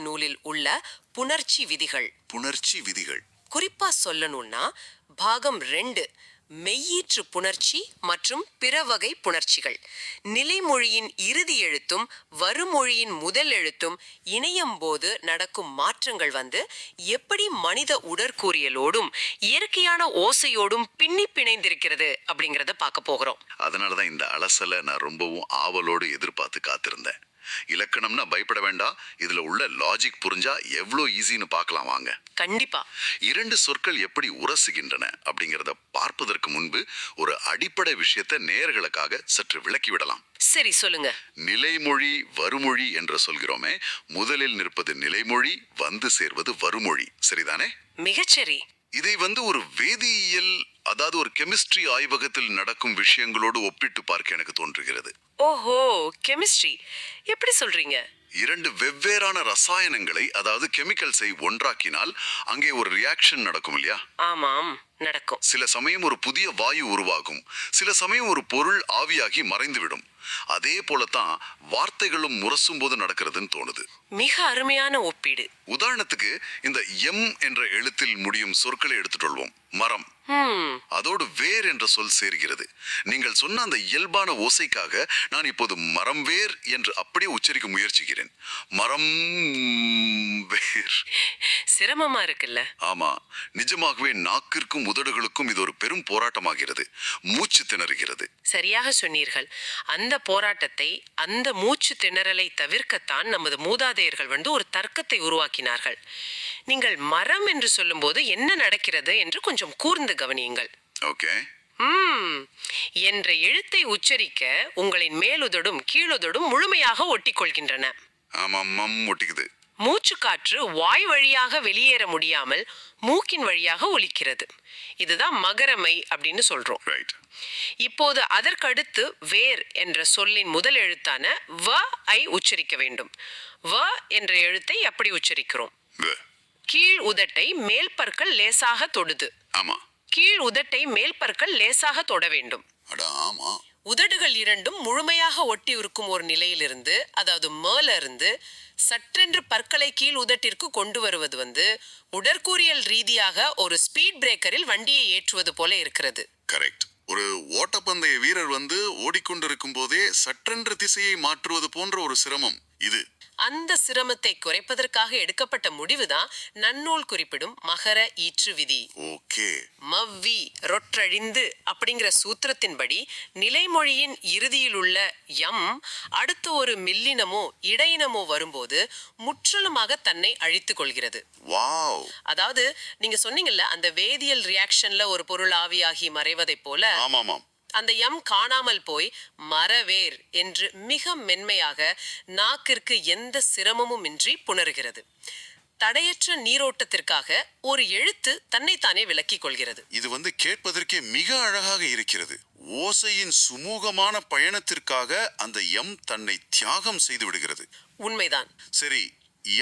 நூலில் உள்ள புணர்ச்சி விதிகள். புணர்ச்சி விதிகள் குறிப்பா சொல்லணும்னா பாகம் 2 மெய்யீற்று புணர்ச்சி மற்றும் பிற வகை புணர்ச்சிகள். நிலைமொழியின் இறுதி எழுத்தும் வருமொழியின் முதல் எழுத்தும் இணையும் போது நடக்கும் மாற்றங்கள் எப்படி மனித உடற்கூறியலோடும் இயற்கையான ஓசையோடும் பின்னி பிணைந்திருக்கிறது அப்படிங்கறத பார்க்க போகிறோம். அதனாலதான் இந்த அலசலை நான் ரொம்பவும் ஆவலோடு எதிர்பார்த்து காத்திருந்தேன். இலக்கணம்னா பயப்பட வேண்டாம், இதுல உள்ள லாஜிக் புரிஞ்சா எவ்வளோ ஈஸின்னு பார்க்கலாம் வாங்க. கண்டிப்பா. இரண்டு சொற்கள் எப்படி உரசுகின்றன அப்படிங்கறத பார்ப்பதற்கு முன்பு ஒரு அடிப்படை விஷயத்தை நேயர்களுக்காக சற்று விளக்கி விடலாம். சரி, சொல்லுங்க. நிலைமொழி வருமொழி என்று சொல்கிறோமே, முதலில் நிற்பது நிலைமொழி, வந்து சேர்வது வருமொழி, சரிதானே? மிகச்சரி. இதை ஒரு வேதியியல், அதாவது ஒரு கெமிஸ்ட்ரி ஆய்வகத்தில் நடக்கும் விஷயங்களோடு ஒப்பிட்டு பார்க்க எனக்கு தோன்றுகிறது. ஓஹோ, கெமிஸ்ட்ரி. எப்படி சொல்றீங்க? இரண்டு வெவ்வேறான ரசாயனங்களை, அதாவது கெமிக்கல்ஸை ஒன்றாக்கினால் அங்கே ஒரு ரியாக்ஷன் நடக்கும் இல்லையா? ஆமாம், நடக்கும். சில சமயம் ஒரு புதிய வாயு உருவாகும், சில சமயம் ஒரு பொருள் ஆவியாகி மறைந்துவிடும். அதே போலத்தான் வார்த்தைகளும் முரசும் போது நடக்கிறதுன்னு தோணுது. மிக அருமையான ஒப்பீடு. உதாரணத்துக்கு இந்த எம் என்ற எழுத்தில் முடியும் சொற்களை எடுத்துக்கொள்வோம். மரம், அதோடு வேர் என்ற சொல் சேர்கிறது. நீங்கள் சொன்ன அந்த இயல்பான ஓசைக்காக நான் இப்போது மரம் வேர் என்று அப்படியே உச்சரிக்க முயற்சிக்கிறேன். மரம் வேர். சிரமமா இருக்குல்ல? ஆமா, நிஜமாகவே நாக்கிற்கும் உதடுகளுக்கும் இது ஒரு பெரும் போராட்டமாகிறது. மூச்சு திணறுகிறது. சரியாக சொன்னீர்கள். அந்த போராட்டத்தை, அந்த மூச்சு திணறலை தவிர்க்கத்தான் நமது மூதாதையர்கள் ஒரு தர்க்கத்தை உருவாக்கினார்கள். நீங்கள் மரம் என்று சொல்லும்போது என்ன நடக்கிறது என்று கொஞ்சம் கூர்ந்து கவனியுங்கள். ஓகே. என்ற எழுத்தை உச்சரிக்க உங்களின் மேலுதடும் கீழுதடும் முழுமையாக ஒட்டிக்கொள்கின்றன. ஆமாம், ஒட்டிக்குது. மூச்சு காற்று வாய் வழியாக வெளியேற முடியாமல் மூக்கின் வழியாக ஒலிக்கிறது. இதுதான் மகரமை அப்படின்னு சொல்றோம். இப்போது அதற்கடுத்து வேர் என்ற சொல்லின் முதல் எழுத்தான வ ஐ உச்சரிக்க வேண்டும். வ என்ற எழுத்தை எப்படி உச்சரிக்கிறோம்? கீழ் உதட்டை மேல் பற்கள் லேசாக தொடுது. ஆமா, கீழ் உதட்டை மேல் பற்கள் லேசாக தொட வேண்டும். ஆமா. உதடுகள் இரண்டும் முழுமையாக ஒட்டி இருக்கும் ஒரு நிலையிலிருந்து, அதாவது மேல இருந்து சற்றென்று பற்களை கீழ் உதட்டிற்கு கொண்டு வருவது உடற்கூறியல் ரீதியாக ஒரு ஸ்பீட் பிரேக்கரில் வண்டியை ஏற்றுவது போல இருக்கிறது. கரெக்ட். ஒரு ஓட்டப்பந்தய வீரர் ஓடிக்கொண்டிருக்கும் போதே சற்றென்று திசையை மாற்றுவது போன்ற ஒரு சிரமம் இது. அந்த சிரமத்தை குறைப்பதற்காக எடுக்கப்பட்ட முடிவுதான் நன்னூல் குறிப்பிடும் மகர ஈற்று விதி. ஓகே. மவ்வி ரொற்றழிந்து அப்படிங்கிற சூத்திரத்தின்படி நிலைமொழியின் இறுதியில் உள்ள யம் அடுத்து ஒரு மில்லினமோ இடையினமோ வரும்போது முற்றிலுமாக தன்னை அழித்துக் கொள்கிறது. வாவ். அதாவது நீங்க சொன்னீங்கல்ல, அந்த வேதியியல் ரியாக்ஷன்ல ஒரு பொருள் ஆவியாகி மறைவதை போல அந்த யம் காணாமல் போய் மரவேர் என்று மிக மென்மையாக நாக்கிற்கு எந்த சிரமமும் இன்றி புணர்கிறது. தடையற்ற நீரோட்டத்திற்காக ஒரு எழுத்து தன்னைத்தானே விலக்கிக் கொள்கிறது. இது கேட்பதற்கே மிக அழகாக இருக்கிறது. ஓசையின் சுமூகமான பயணத்திற்காக அந்த யம் தன்னை தியாகம் செய்து விடுகிறது. உண்மைதான். சரி,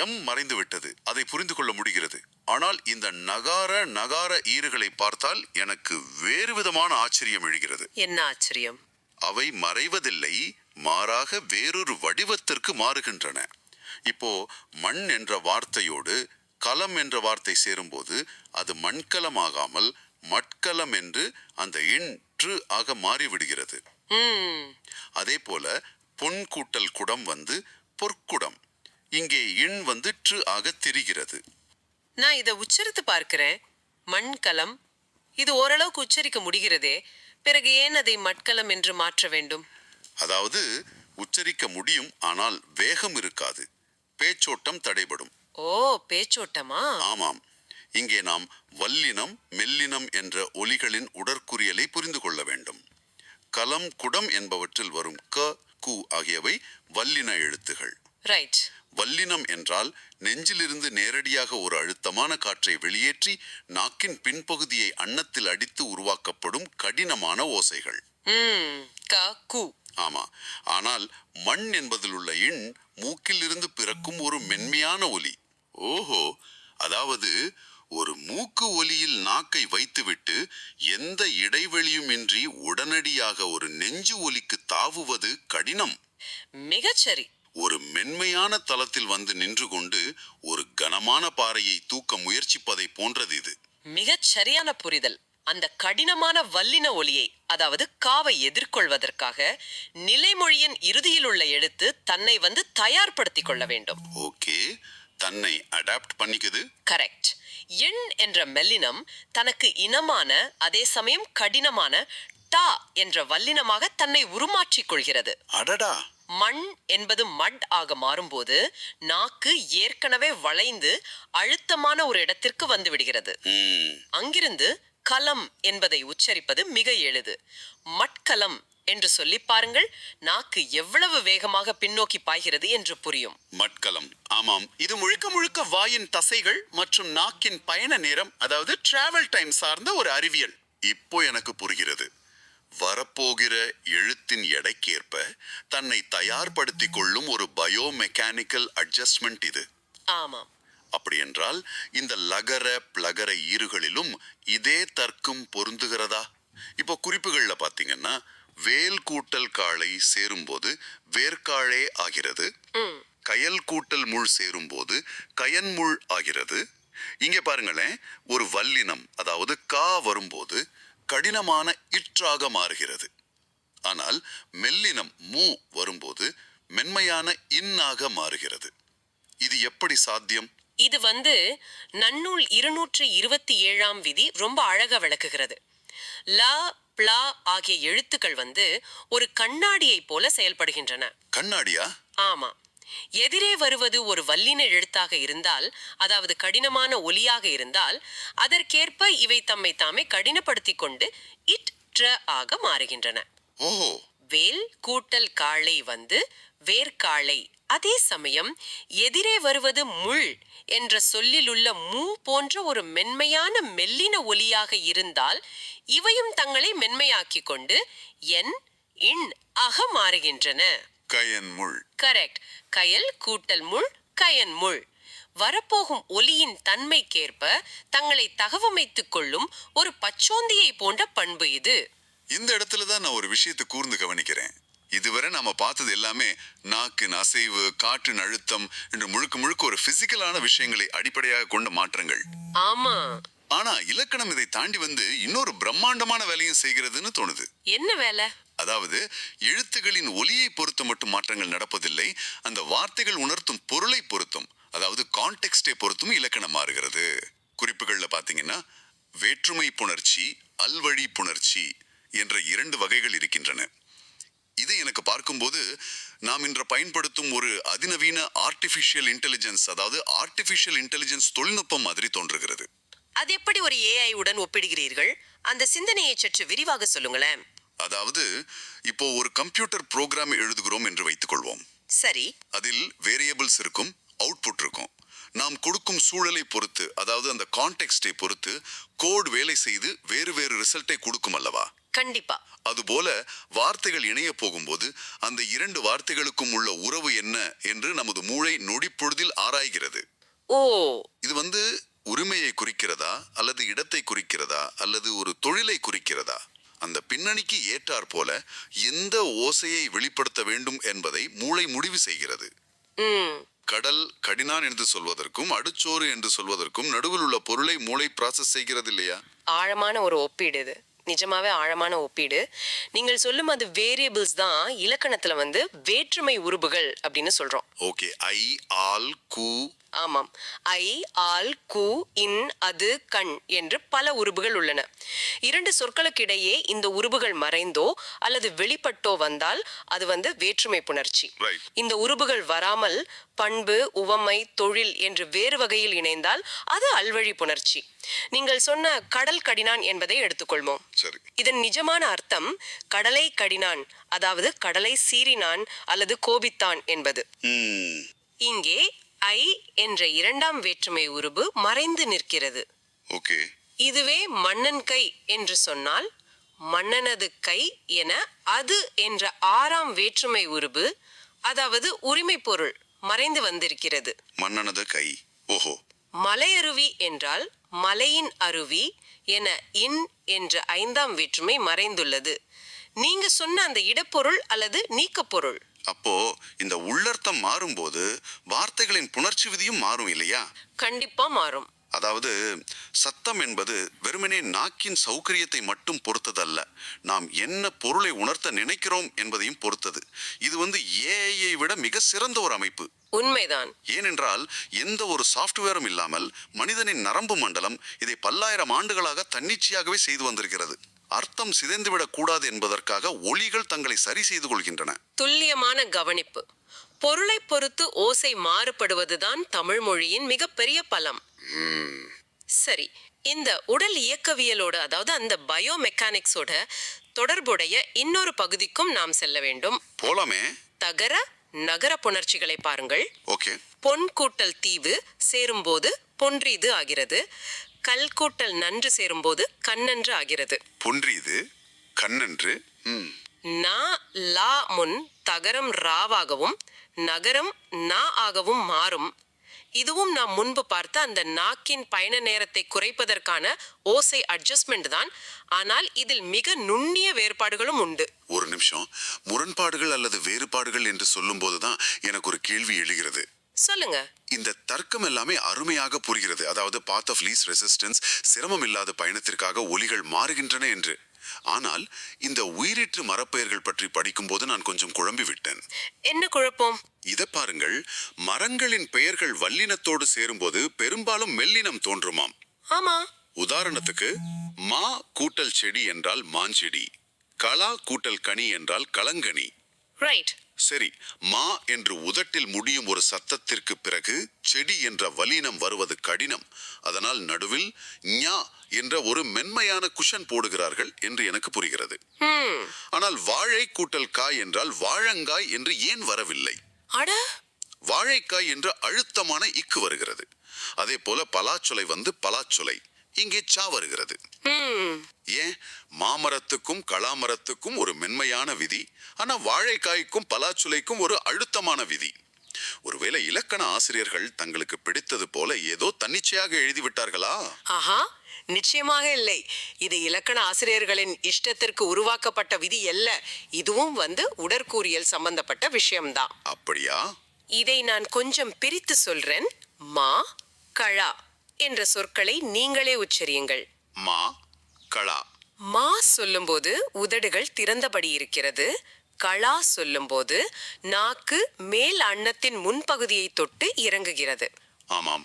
எம் மறைந்து விட்டது, அதை புரிந்து கொள்ள முடிகிறது. ஆனால் இந்த நகார ஈறுகளை பார்த்தால் எனக்கு வேறு விதமான ஆச்சரியம் எழுகிறது. என்ன ஆச்சரியம்? அவை மறைவதில்லை, மாறாக வேறொரு வடிவத்திற்கு மாறுகின்றன. இப்போ மண் என்ற வார்த்தையோடு களம் என்ற வார்த்தை சேரும்போது அது மண்கலமாகாமல் மட்கலம் என்று அந்த இன்று ஆக மாறிவிடுகிறது. அதே போல பொன் கூட்டல் குடம் பொற்குடம். இங்கே இன் ற்று ஆக திரிகிறது. நான் இதை உச்சரித்து பார்க்கிறேன். மண்கலம், இது ஓரளவுக்கு உச்சரிக்க முடிகிறதே, பிறகு ஏன் அதை மட்கலம் என்று மாற்ற வேண்டும்? அதாவது உச்சரிக்க முடியும், ஆனால் வேகம் இருக்காது, பேச்சோட்டம் தடைபடும். ஓ, பேச்சோட்டமா? ஆமாம். இங்கே நாம் வல்லினம் மெல்லினம் என்ற ஒலிகளின் உடற்குறியலை புரிந்து கொள்ள வேண்டும். கலம் குடம் என்பவற்றில் வரும் க கு ஆகியவை வல்லின எழுத்துகள். ரைட். வல்லினம் என்றால் நெஞ்சிலிருந்து நேரடியாக ஒரு அழுத்தமான காற்றை வெளியேற்றி நாக்கின் பின்பகுதியை அன்னத்தில் அடித்து உருவாக்கப்படும் கடினமான ஓசைகள். ஆமா. ஆனால் மண் என்பதில் உள்ள இன் மூக்கில் இருந்து பிறக்கும் ஒரு மென்மையான ஒலி. ஓஹோ, அதாவது ஒரு மூக்கு ஒலியில் நாக்கை வைத்துவிட்டு எந்த இடைவெளியும் இன்றி உடனடியாக ஒரு நெஞ்சு ஒலிக்கு தாவுவது கடினம். மிகச்சரி. ஒரு மென்மையான தளத்தில் வந்து நின்று கொண்டு ஒரு கனமான பாறையை தூக்க முயற்சிப்பதை போன்றது இது. மிகச் சரியான புரிதல். அந்த கடினமான வல்லின ஒலியை, அதாவது காவை எதிர்கொள்வதற்காக நிலைமொழியின் இறுதியில் உள்ள எழுத்து தன்னை வந்து தயார்படுத்திக் கொள்ள வேண்டும். ஓகே, தன்னை அடாப்ட் பண்ணிக்குது. கரெக்ட். எண் என்ற மெல்லினம் தனக்கு இனமான அதே சமயம் கடினமான டா என்ற வல்லினமாக தன்னை உருமாற்றிக் கொள்கிறது. அடடா. மண் என்பது மட் ஆக மாறும்போது நாக்கு ஏற்கனவே வளைந்து அழுத்தமான ஒரு இடத்திற்கு வந்து விடுகிறது. அங்கிருந்து கலம் என்பதை உச்சரிப்பது மிக எளிது. மட்கலம் என்று சொல்லி பாருங்கள், நாக்கு எவ்வளவு வேகமாக பின்னோக்கி பாய்கிறது என்று புரியும். மட்கலம். ஆமாம், இது முழுக்க முழுக்க வாயின் தசைகள் மற்றும் நாக்கின் பயண நேரம், அதாவது டிராவல் டைம் சார்ந்த ஒரு அறிவியல். இப்போ எனக்கு புரிகிறது. வரப்போகிற எழுத்தின் எடைக்கேற்ப தன்னை தயார்படுத்திக் கொள்ளும் ஒரு பயோமெக்கானிக்கல் அட்ஜஸ்ட்மெண்ட் இது. ஆமாம். அப்படி என்றால் இந்த லகர பிளகர ஈறுகளிலும் இதே தர்க்கம் பொருந்துகிறதா? இப்போ குறிப்புகள்ல பாத்தீங்கன்னா வேல் கூட்டல் காளை சேரும்போது வேர்க்காழே ஆகிறது. கயல் கூட்டல் முள் சேரும்போது கயன்முள் ஆகிறது. இங்கே பாருங்களேன், ஒரு வல்லினம் அதாவது கா வரும்போது கடினமான இற்றாக மாறுகிறது. ஆனால் மெல்லினம் மூ வரும்போது மென்மையான இன்னாக மாறுகிறது. இது எப்படி சாத்தியம்? இது வந்து நன்னூல் 227ஆம் விதி ரொம்ப அழகா விளக்குகிறது. ல பிளா ஆகிய எழுத்துக்கள் வந்து ஒரு கண்ணாடியை போல செயல்படுகின்றன. கண்ணாடியா? ஆமா. எதிரே வருவது ஒரு வல்லின எழுத்தாக இருந்தால், அதாவது கடினமான ஒலியாக இருந்தால், அதற்கேற்ப இவை தம்மை தாமே கடினப்படுத்திக் கொண்டு இட் ட்ர ஆக மாறுகின்றன. ஓஹோ. வேல் கூட்டல் காளை வந்து வேர்க்காளை. அதே சமயம் எதிரே வருவது முள் என்ற சொல்லில் உள்ள மூ போன்ற ஒரு மென்மையான மெல்லின ஒலியாக இருந்தால் இவையும் தங்களை மென்மையாக்கிக் கொண்டு என் இன் ஆக மாறுகின்றன. கயன்முள். கரெக்ட். கயல் கூட்டல் முள் கயன் முள். வரப்போகும் ஒலியின் தன்மைக்கேற்ப தங்களை தகவமைத்துக் கொள்ளும் ஒரு பச்சோந்தியை போன்ற பண்பு இது. இந்த இடத்துல தான் நான் ஒரு விஷயத்தை கூர்ந்து கவனிக்கிறேன். இதுவரை நாம பார்த்தது எல்லாமே நாக்கின் அசைவு, காற்றின் அழுத்தம் என்று முழுக்க முழுக்க ஒரு பிசிக்கலான விஷயங்களை அடிப்படையாக கொண்ட மாற்றங்கள். ஆமா. ஆனா இலக்கணம் இதை தாண்டி வந்து இன்னொரு பிரம்மாண்டமான வேலையும் செய்கிறதுன்னு தோணுது. என்ன வேலை? அதாவது எழுத்துகளின் ஒலியை பொறுத்து மட்டும் மாற்றங்கள் நடப்பதில்லை, அந்த வார்த்தைகள் உணர்த்தும் பொருளை பொறுத்தும், அதாவது கான்டெக்ஸ்டை பொறுத்தும் இலக்கணம் மாறுகிறது. குறிப்புகள்ல பாத்தீங்கன்னா வேற்றுமை புணர்ச்சி, அல்வழி புணர்ச்சி என்ற 2 வகைகள் இருக்கின்றன. இதை எனக்கு பார்க்கும்போது நாம் இன்று பயன்படுத்தும் ஒரு அதிநவீன ஆர்டிபிஷியல் இன்டெலிஜென்ஸ், அதாவது ஆர்டிபிஷியல் இன்டெலிஜென்ஸ் தொழில்நுட்பம் மாதிரி தோன்றுகிறது. அது எப்படி ஒரு ஏஐ உடன் ஒப்பிடுகிறீர்கள்? அந்த சிந்தனையை சற்று விரிவாக சொல்லுங்களேன். அதாவது இப்போ ஒரு கம்ப்யூட்டர் புரோகிராம் எழுதுகிறோம் என்று வைத்துக் கொள்வோம். சரி. அதில் வேரியபிள்ஸ் இருக்கும், அவுட்புட் இருக்கும். நாம் கொடுக்கும் சூழலை பொறுத்து, அதாவது அந்த கான்டெக்ஸ்டை பொறுத்து கோட் வேலை செய்து வேறு வேறு ரிசல்ட்டை கொடுக்கும் அல்லவா? கண்டிப்பா. அதுபோல வார்த்தைகள் இணைய போகும்போது அந்த 2 வார்த்தைகளுக்கும் உள்ள உறவு என்ன என்று நமது மூளை நொடிப்பொழுதில் ஆராய்கிறது. ஓ. இது வந்து உரிமையை குறிக்கிறதா அல்லது இடத்தை குறிக்கிறதா அல்லது ஒரு தொழிலை குறிக்கிறதா, அந்த பின்னணிக்கு ஏற்றாற் போல எந்த ஓசையை வெளிப்படுத்த வேண்டும் என்பதை மூளை முடிவு செய்கிறது. கடல் கடினான் என்று சொல்வதற்கும் அடுச்சோறு என்று சொல்வதற்கும் நடுவில் உள்ள பொருளை மூளை ப்ராசஸ் செய்கிறது இல்லையா? ஆழமான ஒரு ஒப்பீடு இது. நிஜமாவே ஆழமான ஒப்பீடு. நீங்கள் சொல்லும் அது வேரியபிள்ஸ் தான் இலக்கணத்துல வந்து வேற்றுமை உருபுகள் அப்படின்னு சொல்றோம். ஓகே. ஐ, ஆல், கு. ஆமாம். ஐ, ஆல், கு, இன், அது, கண் என்று பல உருபுகள் உள்ளன. 2 சொற்களுக்கிடையே இந்த உருபுகள் மறைந்தோ அல்லது வெளிப்பட்டோ வந்தால் அது வந்து வேற்றுமை புணர்ச்சி. இந்த உருபுகள் வராமல் பண்பு, உவமை, தொழில் என்று வேறு வகையில் இணைந்தால் அது அல்வழி புணர்ச்சி. நீங்கள் சொன்ன கடல் கடினான் என்பதை எடுத்துக்கொள்வோம். இதன் நிஜமான அர்த்தம் கடலை கடினான், அதாவது கடலை சீறினான் அல்லது கோபித்தான் என்பது. இங்கே ஐ என்ற 2ஆம் வேற்றுமை உருபு மறைந்து நிற்கிறது. ஓகே. இதுவே மன்னன் கை என்று சொன்னால் மன்னனது கை என அது என்ற 6ஆம் வேற்றுமை உருபு, அதாவது உரிமை பொருள் மறைந்து வந்திருக்கிறது. மன்னனது கை. ஓஹோ. மலையருவி என்றால் மலையின் அருவி என இன் என்ற 5ஆம் வேற்றுமை மறைந்துள்ளது. நீங்க சொன்ன அந்த இடப்பொருள் அல்லது நீக்கப்பொருள் அப்போ இந்த உள்ளர்த்தம் மாறும்போது வார்த்தைகளின் புணர்ச்சி விதியும் மாறும் இல்லையா? கண்டிப்பா மாறும். அதாவது சத்தம் என்பது வெறுமனே நாக்கின் சௌகரியத்தை மட்டும் பொறுத்ததல்ல, நாம் என்ன பொருளை உணர்த்த நினைக்கிறோம் என்பதையும் பொறுத்தது. இது ஏஐயை விட மிக சிறந்த ஒரு அமைப்பு. உண்மைதான். ஏனென்றால் எந்த ஒரு சாஃப்ட்வேரும் இல்லாமல் மனிதனின் நரம்பு மண்டலம் இதை பல்லாயிரம் ஆண்டுகளாக தன்னிச்சையாகவே செய்து வந்திருக்கிறது. அர்த்தம் சிதைந்துவிடக் கூடாது என்பதற்காக ஒலிகள் தங்களை சரி செய்து கொள்கின்றன. துல்லியமான கவனிப்பு. பொருளை பொறுத்து ஓசை மாறுபடுவதுதான் தமிழ் மொழியின் மிகப்பெரிய பலம். சரி, இந்த உடல் இயக்கவியலோட, அதாவது அந்த பயோமெக்கானிக்ஸோட தொடர்புடைய இன்னொரு பகுதிக்கும் நாம் செல்ல வேண்டும். போலாமே. தகர நகர புணர்ச்சிகளை பாருங்கள். ஓகே. பொன் கூட்டல் தீவு சேரும்போது பொன்றீது ஆகிறது. கல் கூட்டல் நன்று சேரும்போது கண்ணன்று ஆகிறது. பொன்றீது, கண்ணன்று. நா லா முன் தகரம் ராவாகவும் நகரம் நா ஆகவும் மாறும். இதுவும் நாம் முன்பு பார்த்த அந்த நாக்கின் பயண நேரத்தை குறைப்பதற்கான ஓசை அட்ஜஸ்ட்மெண்ட் தான். ஆனால் இதில் மிக நுண்ணிய வேறுபாடுகளும் உண்டு. ஒரு நிமிஷம். முரண்பாடுகள் அல்லது வேறுபாடுகள் என்று சொல்லும் போதுதான் எனக்கு ஒரு கேள்வி எழுகிறது. சொல்லுங்க. இந்த தர்க்கம் எல்லாமே அருமையாக புரிகிறது. அதாவது பாத் ஆஃப் லீஸ்ட் ரெசிஸ்டன்ஸ், சிரமம் இல்லாத பயணத்திற்காக ஒலிகள் மாறுகின்றன என்று. ஆனால் இந்த உயிரிற்று மரப்பெயர்கள் பற்றி படிக்கும் போது நான் கொஞ்சம் குழம்பி விட்டேன். என்ன குழப்பம்? இதை பாருங்கள். மரங்களின் பெயர்கள் வல்லினத்தோடு சேரும்போது பெரும்பாலும் மெல்லினம் தோன்றுமாம். ஆமா. உதாரணத்துக்கு மா கூட்டல் செடி என்றால் மாஞ்செடி, களா கூட்டல் கனி என்றால் களங்கனி. ரைட். சரி, மா என்று உதட்டில் முடியும் ஒரு சத்தத்திற்கு பிறகு செடி என்ற வல்லினம் வருவது கடினம். அதனால் நடுவில் ஞா என்ற ஒரு மென்மையான குஷன் போடுகிறார்கள் என்று எனக்கு புரிகிறது. ஆனால் வாழை கூட்டல் காய் என்றால் வாழங்காய் என்று ஏன் வரவில்லை? வாழைக்காய் என்ற அழுத்தமான இக்கு வருகிறது. அதே போல பலாச்சொலை பலாச்சொலை, இங்கே சா வருகிறது. ஏன்? மாமரத்துக்கும் களாமரத்துக்கும் ஒரு மென்மையான விதி, ஆனா வாழைக்காய்க்கும் பலாச்சுளைக்கும் ஒரு அழுத்தமான விதி. ஒருவேளை இலக்கண ஆசிரியர்கள் தங்களுக்கு பிடித்தது போல ஏதோ தன்னிச்சையாக எழுதிவிட்டார்களா? ஆஹா, நிச்சயமாக இல்லை. இது இலக்கண ஆசிரியர்களின் இஷ்டத்திற்கு உருவாக்கப்பட்ட விதி அல்ல. இதுவும் உடற்கூறியல் சம்பந்தப்பட்ட விஷயம்தான். அப்படியா? இதை நான் கொஞ்சம் பிரித்து சொல்றேன். மா கழா என்ற சொற்களை நீங்களே உச்சரியுங்கள். மா களா. மா சொல்லும்போது உதடுகள் திறந்தபடி இருக்கிறது. களா சொல்லும்போது நாக்கு மேல் அன்னத்தின் முன்பகுதியை தொட்டு இறங்குகிறது. ஆமாம்.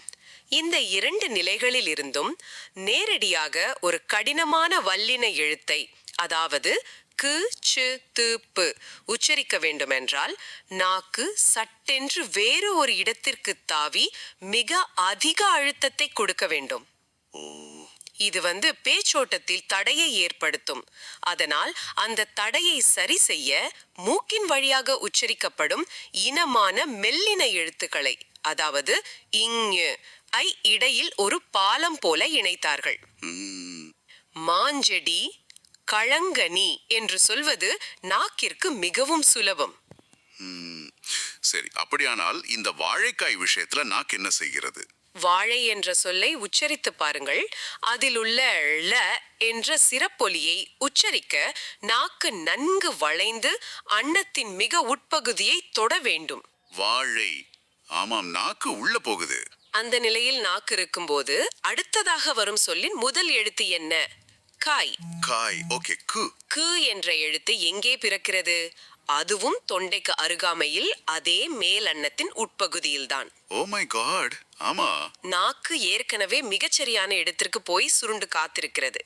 இந்த இரண்டு நிலைகளில் இருந்தும் நேரடியாக ஒரு கடினமான வல்லின எழுத்தை, அதாவது கு சு து பு உச்சரிக்க வேண்டுமென்றால் நாக்கு சட்டென்று வேறு ஒரு இடத்திற்கு தாவி மிக அதிக அழுத்தத்தை கொடுக்க வேண்டும். இது பேச்சோட்டத்தில் தடையை ஏற்படுத்தும். அதனால் அந்த தடையை சரி செய்ய மூக்கின் வழியாக உச்சரிக்கப்படும் இனமான மெல்லின எழுத்துக்களை, அதாவது இங்கு ஐ இடையில் ஒரு பாலம் போல இணைத்தார்கள். மாஞ்செடி களங்கனி என்று சொல்வது நாக்கிற்கு மிகவும் சுலபம். சரி, அப்படியானால் இந்த வாழைக்காய் விஷயத்துல நாக்கு என்ன செய்கிறது? வாழை என்ற சொல்லை உச்சரித்து பாருங்கள். அதில் உள்ள ள என்ற சிறப்பொலியை உச்சரிக்க நாக்கு நன்கு வளைந்து அன்னத்தின் மிக உட்பகுதியை தொட வேண்டும். வாழை. ஆமாம், நாக்கு உள்ள போகுது. அந்த நிலையில் நாக்கு இருக்கும்போது அடுத்ததாக வரும் சொல்லின் முதல் எழுத்து என்ன? காய். காய். ஓகே. கு. கு என்ற எழுத்து எங்கே பிறக்கிறது? அதுவும் தொண்டைக்கு அருகாமையில், அதே மேல் அன்னத்தின் உட்பகுதியில்தான். Oh my God. ஆமா. நாக்கு ஏற்கனவே மிகச்சரியான இடத்திற்கு போய் சுருண்டு காத்திருக்கிறது.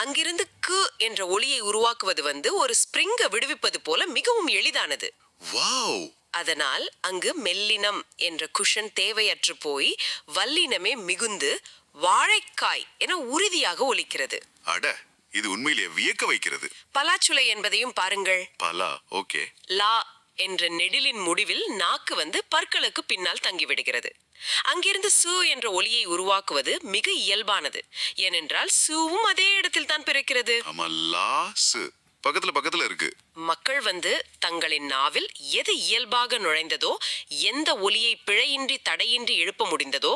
அங்கிருந்து கு என்ற ஒலியை உருவாக்குவது ஒரு ஸ்பிரிங்க விடுவிப்பது போல மிகவும் எளிதானது. வாவ். அதனால் அங்கு மெல்லினம் என்ற குஷன் தேவையற்று போய் வல்லினமே மிகுந்து வாழைக்காய் என உறுதியாக ஒலிக்கிறது. அட, இது உண்மையிலேயே வியக்க வைக்கிறது. பலாச்சுளை என்பதையும் பாருங்கள். பலா. ஓகே. லா என்ற நெடிலின் முடிவில் நாக்கு பற்களுக்கு பின்னால் தங்கிவிடுகிறது. அங்கிருந்து சு என்ற ஒலியை உருவாக்குவது மிக இயல்பானது. ஏனென்றால் சுவும் அதே இடத்தில் தான் பிறக்கிறது. பக்கத்துல இருக்கு. மக்கள் தங்களின் நாவில் எது இயல்பாக நுழைந்ததோ, எந்த ஒலியை பிழையின்றி தடையின்றி எழுப்ப முடிந்ததோ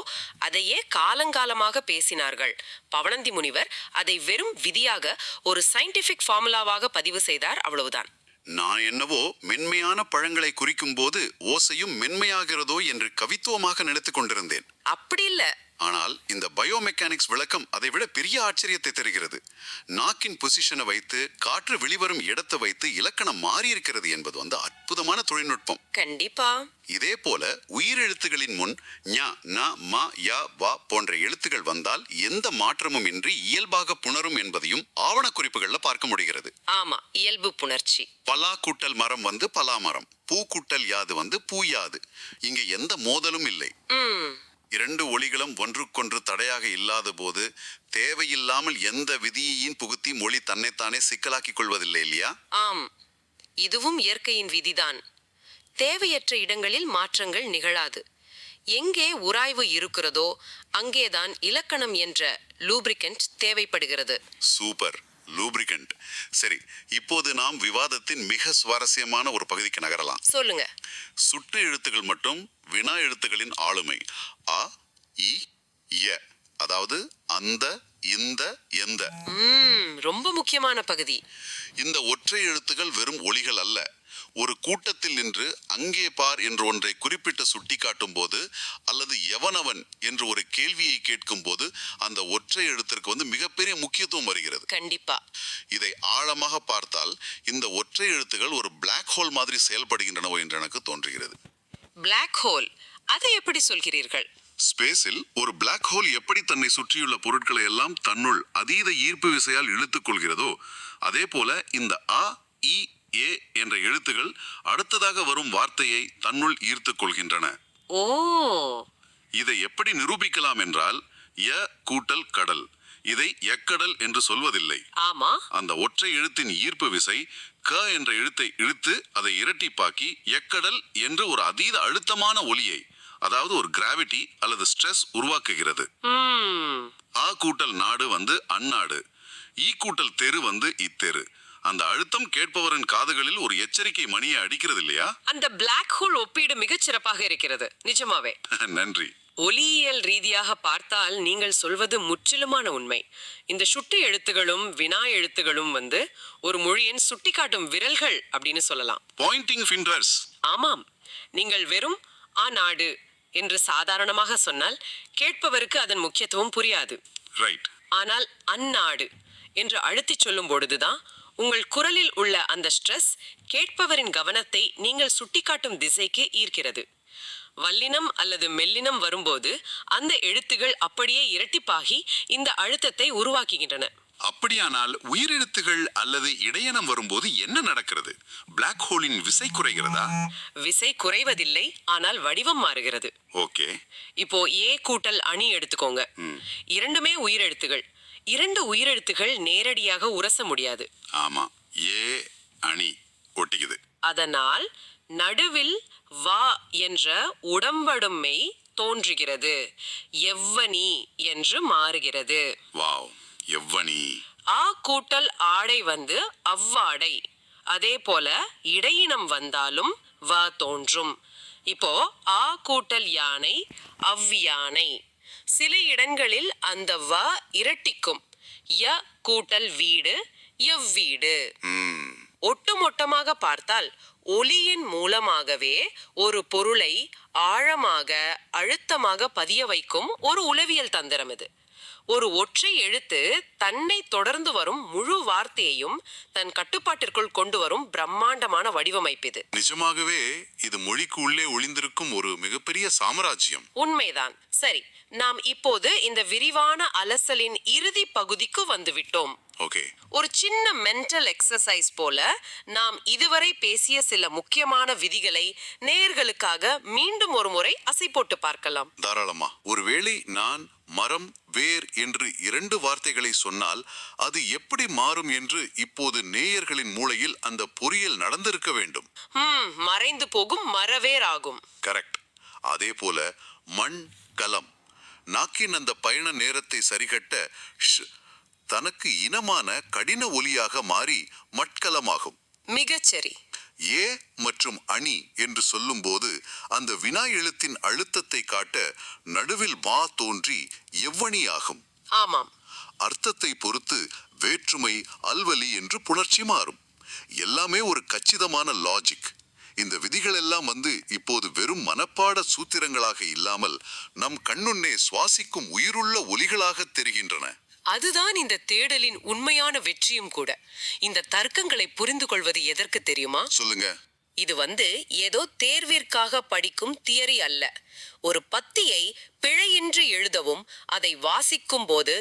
அதையே காலங்காலமாக பேசினார்கள். பவணந்தி முனிவர் அதை வெறும் விதியாக ஒரு சயின்டிபிக் ஃபார்முலாவாக பதிவு செய்தார். அவ்வளவுதான். நான் என்னவோ மென்மையான பழங்களை குறிக்கும் போது ஓசையும் மென்மையாகிறதோ என்று கவித்துவமாக நினைத்துக் கொண்டிருந்தேன். அப்படி இல்ல. ஆனால் இந்த பயோமெக்கானிக்ஸ் விளக்கம் அதை விட பெரிய ஆச்சரியத்தை தருகிறது. நாக்கின் பொசிஷனை வைத்து காற்று வெளிவரும் இடத்தை வைத்து இலக்கணம் மாறி இருக்கிறது என்பது அற்புதமான தொழில்நுட்பம். கண்டிப்பா. இதே போல உயிரெழுத்துகளின் முன் ஞ, ந, ம, ய, வ போன்ற எழுத்துகள் வந்தால் எந்த மாற்றமும் இன்றி இயல்பாக புணரும் என்பதையும் ஆவண குறிப்புகள்ல பார்க்க முடிகிறது. ஆமா, இயல்பு புணர்ச்சி. பலா கூட்டல் மரம் பலாமரம், பூ கூட்டல் யாது பூயாது. இங்க எந்த மோதலும் இல்லை. இரண்டு ஒலிகளும் ஒன்றுக்கொன்று தடையாக இல்லாத போது தேவையில்லாமல் எந்த விதியையும் புகுத்தி மொழி தன்னைத்தானே சிக்கலாக்கிக் கொள்வதில்லை இல்லையா? ஆம், இதுவும் இயற்கையின் விதிதான். தேவையற்ற இடங்களில் மாற்றங்கள் நிகழாது. எங்கே உராய்வு இருக்கிறதோ அங்கேதான் இலக்கணம் என்ற லூப்ரிகன்ட் தேவைப்படுகிறது. Super, lubricant. சரி, இப்போது நாம் விவாதத்தின் மிக சுவாரஸ்யமான ஒரு பகுதிக்கு நகரலாம். சொல்லுங்க. சுட்டு எழுத்துகள் மற்றும் வினா எழுத்துகளின் ஆளுமை. அ, இ, ய, அதாவது அந்த, இந்த, எந்த. ரொம்ப முக்கியமான பகுதி. இந்த ஒற்றை எழுத்துகள் வெறும் ஒலிகள் அல்ல. ஒரு கூட்டத்தில் நின்று அங்கே பார் என்று ஒன்றை குறிப்பிட்டு சுட்டி காட்டும் போது அல்லது எவனவன் என்று ஒரு கேள்வியை கேட்கும் போது அந்த ஒற்றை எழுத்திற்கு மிகப்பெரிய முக்கியத்துவம் வருகிறது. கண்டிப்பா. இதை ஆழமாக பார்த்தால் இந்த ஒற்றை எழுத்துகள் ஒரு பிளாக் ஹோல் மாதிரி செயல்படுகின்றனவோ என்று எனக்கு தோன்றுகிறது. பிளாக் ஹோல், அதை எப்படி சொல்கிறீர்கள்? ஸ்பேஸில் ஒரு பிளாக் ஹோல் எப்படி தன்னை சுற்றியுள்ள பொருட்களை எல்லாம் தன்னுள் அதீத ஈர்ப்பு விசையால் இழுத்துக் கொள்கிறதோ அதே போல இந்த அ, இ, ஏ என்ற எழுத்துகள் அடுத்ததாக வரும் வார்த்தையை தன்னுள் ஈர்த்துக் கொள்கின்றன. ஓ, இதை எப்படி நிரூபிக்கலாம் என்றால் ய கூட்டல் கடல், இதை எக்கடல் என்று சொல்வதில்லை. ஆமா, அந்த ஒற்றை எழுத்தின் ஈர்ப்பு விசை க என்ற எழுத்தை இழுத்து அதை இரட்டிப்பாக்கி எக்கடல் என்று ஒரு அதீத அழுத்தமான ஒலியை, அதாவது ஒரு கிராவிட்டி அல்லது ஸ்ட்ரெஸ் உருவாக்குகிறது. ஆ கூட்டல் நாடு அந்நாடு, ஈ கூட்டல் தெரு இத்தெரு. அந்த அழுத்தம் கேட்பவரின் காதுகளில் ஒரு எச்சரிக்கை மணியை அடிக்கிறது இல்லையா? அந்த பிளாக் ஹோல் ஒப்பீடு மிகச் சிறப்பாக இருக்கிறது, நிஜமாவே. நன்றி. ஒலியியல் ரீதியாக பார்த்தால் நீங்கள் சொல்வது முற்றிலுமான உண்மை. இந்த சுட்டி எழுத்துகளும் வினா எழுத்துகளும் ஒரு மொழியின் சுட்டிக்காட்டும் விரல்கள் அப்படின்னு சொல்லலாம். Pointing fingers. ஆமாம், நீங்கள் வெறும் ஆ நாடு என்று சாதாரணமாக சொன்னால் கேட்பவருக்கு அதன் முக்கியத்துவம் புரியாது. ரைட். ஆனால் அந்நாடு என்று அழுத்தி சொல்லும் பொழுதுதான் உங்கள் குரலில் உள்ள அந்த ஸ்ட்ரெஸ் கேட்பவரின் கவனத்தை நீங்கள் சுட்டிக்காட்டும் திசைக்கு ஈர்க்கிறது. வல்லினம் அல்லது மெல்லினம் வரும்போது அந்த எழுத்துகள் அப்படியே இரட்டிப்பாகி இந்த அழுத்தத்தை உருவாக்குகின்றன. அப்படியானால் உயிரெழுத்துகள் அல்லது இடையனம் வரும்போது என்ன நடக்கிறது? பிளாக் ஹோலின் விசை குறைகிறதா? விசை குறைவதில்லை, ஆனால் வடிவம் மாறுகிறது. ஓகே. இப்போ ஏ கூட்டல் அணி எடுத்துக்கோங்க. இரண்டுமே உயிரெழுத்துகள். இரண்டு உயிரெழுத்துகள் நேரடியாக உரச முடியாது. ஆமா, ஏ அணி ஒட்டிக்குது. அதனால் நடுவில் வா என்ற உடம்படுமை தோன்றுகிறது. எவ்வனி என்று மாறுகிறது. வாவ், எவ்வனி. ஆ கூட்டல் ஆடை அவ்வாடை. அதே போல இடையினம் வந்தாலும் வ தோன்றும். இப்போ ஆ கூட்டல் யானை அவ்யானை. சில இடங்களில் அந்த வ இரட்டிக்கும். ய கூட்டல் வீடு எவ்வீடு. ஒட்டுமொட்டமாக பார்த்தால் ஒலியின் மூலமாகவே ஒரு பொருளை ஆழமாக அழுத்தமாக பதிய வைக்கும் ஒரு உளவியல் தந்திரம் இது. ஒரு ஒற்றை எழுத்து தன்னை தொடர்ந்து வரும் முழு வார்த்தையையும் தன் கட்டுப்பாட்டிற்குள் கொண்டு வரும் பிரம்மாண்டமான வடிவமைப்பு இது. நிஜமாகவே இது மொழிக்கு உள்ளே ஒளிந்திருக்கும் ஒரு மிகப்பெரிய சாம்ராஜ்யம். உண்மைதான். சரி, நாம் இப்போது இந்த விரிவான அலசலின் இறுதி பகுதிக்கு வந்துவிட்டோம். ஓகே. ஒரு சின்ன மென்டல் எக்ஸசைஸ் போல நாம் இதுவரை பேசிய சில முக்கியமான விதிகளை நேயர்களுக்காக மீண்டும் ஒரு முறை அசை போட்டு பார்க்கலாம். தாராளமா. ஒருவேளை நான் மரம், வேர் என்று இரண்டு வார்த்தைகளை சொன்னால் அது எப்படி மாறும் என்று இப்போது நேயர்களின் மூளையில் அந்த பொறியியல் நடந்திருக்க வேண்டும். மறைந்து போகும் மரவேர் ஆகும். கரெக்ட். அதே போல மண், கலம். நாக்கின் அந்த பயண நேரத்தை சரிகட்ட தனக்கு இனமான கடின ஒலியாக மாறி மட்கலமாகும். மிகச்சரி. ஏ மற்றும் அணி என்று சொல்லும் போது அந்த வினா எழுத்தின் அழுத்தத்தை காட்ட நடுவில் மா தோன்றி எவ்வணியாகும். ஆமாம். அர்த்தத்தை பொறுத்து வேற்றுமை, அல்வலி என்று புணர்ச்சி மாறும். எல்லாமே ஒரு கச்சிதமான லாஜிக். இந்த விதிகள் எல்லாம் இப்போது வெறும் மனப்பாட சூத்திரங்களாக இல்லாமல் நம் கண்ணுன்னே சுவாசிக்கும் உயிருள்ள ஒலிகளாக தெரிகின்றன. அதுதான் இந்த தேடலின் உண்மையான வெற்றியும் கூட. இந்த தர்க்கங்களை புரிந்து கொள்வது எதற்கு தெரியுமா? சொல்லுங்க. இது ஏதோ தேர்விற்காக படிக்கும் தியரி அல்ல. ஒரு பத்தியை பிழையின்றி எழுதவும் அதை வாசிக்கும் போது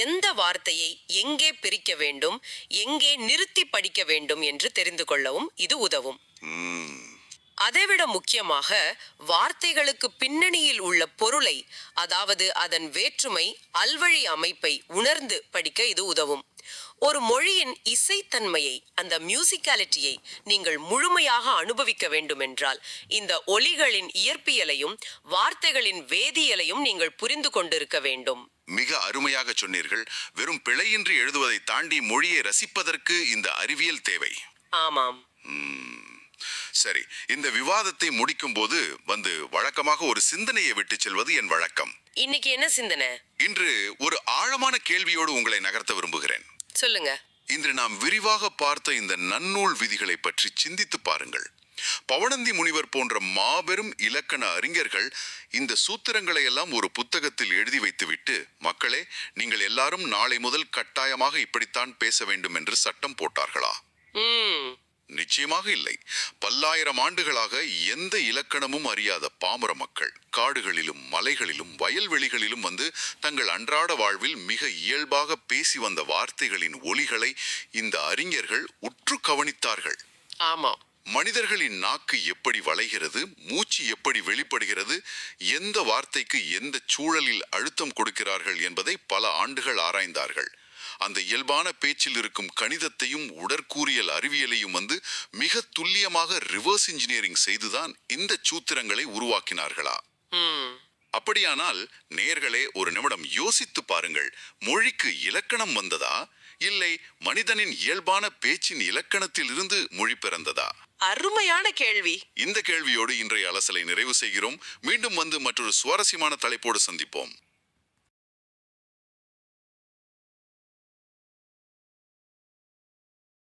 எந்த வார்த்தையை எங்கே பிரிக்க வேண்டும், எங்கே நிறுத்தி படிக்க வேண்டும் என்று தெரிந்து கொள்ளவும் இது உதவும். அதைவிட முக்கியமாக வார்த்தைகளுக்கு பின்னணியில் உள்ள பொருளை, அதாவது அதன் வேற்றுமை, அல்வழி அமைப்பை உணர்ந்து படிக்க இது உதவும். ஒரு மொழியின் இசைத்தன்மையை, அந்த மியூசிக்காலிட்டியை நீங்கள் முழுமையாக அனுபவிக்க வேண்டுமென்றால் இந்த ஒலிகளின் இயற்பியலையும் வார்த்தைகளின் வேதியியலையும் நீங்கள் புரிந்து கொண்டிருக்க வேண்டும். மிக அருமையாக சொன்னீர்கள். வெறும் பிழையின்றி எழுதுவதை தாண்டி மொழியை ரசிப்பதற்கு இந்த அறிவியல் தேவை. ஆமாம். சரி, இந்த விவாதத்தை முடிக்கும் போது வழக்கமாக ஒரு சிந்தனையை விட்டு செல்வது என் வழக்கம். இன்னைக்கு என்ன சிந்தனை? இன்று ஒரு ஆழமான கேள்வியோடு உங்களை நகர்த்த விரும்புகிறேன். சொல்லுங்க. இன்று நாம் விரிவாக பார்த்த இந்த நன்னூல் விதிகளை பற்றி சிந்தித்து பாருங்கள். பவணந்தி முனிவர் போன்ற மாபெரும் இலக்கண அறிஞர்கள் இந்த சூத்திரங்களை எல்லாம் ஒரு புத்தகத்தில் எழுதி வைத்துவிட்டு, மக்களே, நீங்கள் எல்லாரும் நாளை முதல் கட்டாயமாக இப்படித்தான் பேச வேண்டும் என்று சட்டம் போட்டார்களா? நிச்சயமாக இல்லை. பல்லாயிரம் ஆண்டுகளாக எந்த இலக்கணமும் அறியாத பாமர மக்கள் காடுகளிலும் மலைகளிலும் வயல்வெளிகளிலும் தங்கள் அன்றாட வாழ்வில் மிக இயல்பாக பேசி வந்த வார்த்தைகளின் ஒலிகளை இந்த அறிஞர்கள் உற்று கவனித்தார்கள். ஆமா. மனிதர்களின் நாக்கு எப்படி வளைகிறது, மூச்சு எப்படி வெளிப்படுகிறது, எந்த வார்த்தைக்கு எந்த சூழலில் அழுத்தம் கொடுக்கிறார்கள் என்பதை பல ஆண்டுகள் ஆராய்ந்தார்கள். அந்த இயல்பான பேச்சில் இருக்கும் கணிதத்தையும் உடற்கூறியல் அறிவியலையும் மிக துல்லியமாக ரிவர்ஸ் இன்ஜினியரிங் செய்துதான் இந்த சூத்திரங்களை உருவாக்கினார்களா? அப்படியானால் நேயர்களே, ஒரு நிமிடம் யோசித்து பாருங்கள். மொழிக்கு இலக்கணம் வந்ததா, இல்லை மனிதனின் இயல்பான பேச்சின் இலக்கணத்தில் இருந்து மொழி பிறந்ததா? அருமையான கேள்வி. இந்த கேள்வியோடு இன்றைய அலசலை நிறைவு செய்கிறோம். மீண்டும் மற்றொரு சுவாரஸ்யமான தலைப்போடு சந்திப்போம்.